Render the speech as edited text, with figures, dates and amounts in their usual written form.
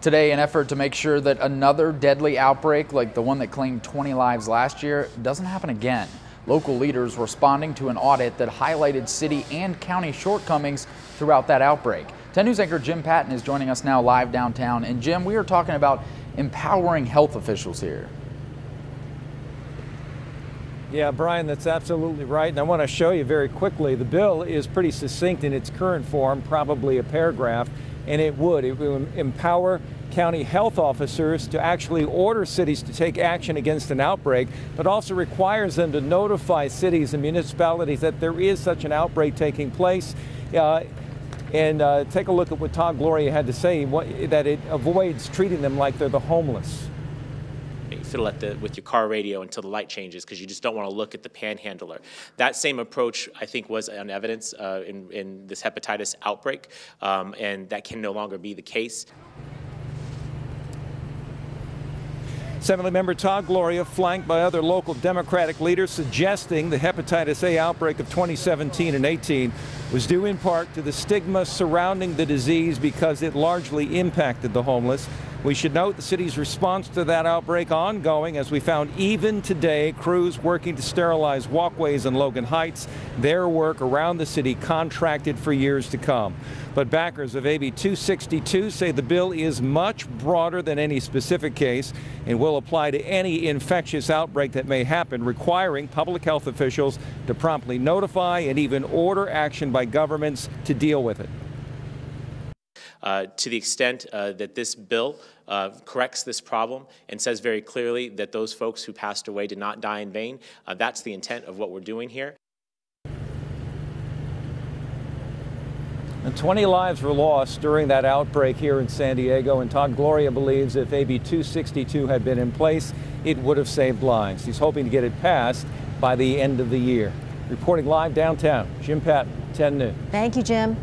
Today, an effort to make sure that another deadly outbreak like the one that claimed 20 lives last year doesn't happen again. Local leaders responding to an audit that highlighted city and county shortcomings throughout that outbreak. 10 News anchor Jim Patton is joining us now live downtown. And Jim, we are talking about empowering health officials here. Yeah, Brian, that's absolutely right. And I want to show you very quickly. The bill is pretty succinct in its current form, probably a paragraph. And it would empower county health officers to actually order cities to take action against an outbreak, but also requires them to notify cities and municipalities that there is such an outbreak taking place. And take a look at what Todd Gloria had to say, that it avoids treating them like they're the homeless. You fiddle with your car radio until the light changes because you just don't want to look at the panhandler. That same approach, I think, was on evidence in this hepatitis outbreak, and that can no longer be the case. Assembly Member Todd Gloria, flanked by other local Democratic leaders, suggesting the hepatitis A outbreak of 2017 and 18 was due in part to the stigma surrounding the disease because it largely impacted the homeless. We should note the city's response to that outbreak ongoing, as we found even today crews working to sterilize walkways in Logan Heights, their work around the city contracted for years to come. But backers of AB 262 say the bill is much broader than any specific case and will apply to any infectious outbreak that may happen, requiring public health officials to promptly notify and even order action by governments to deal with it. To the extent that this bill corrects this problem and says very clearly that those folks who passed away did not die in vain, that's the intent of what we're doing here. And 20 lives were lost during that outbreak here in San Diego, and Todd Gloria believes if AB 262 had been in place, it would have saved lives. He's hoping to get it passed by the end of the year. Reporting live downtown, Jim Patton, 10 News. Thank you, Jim.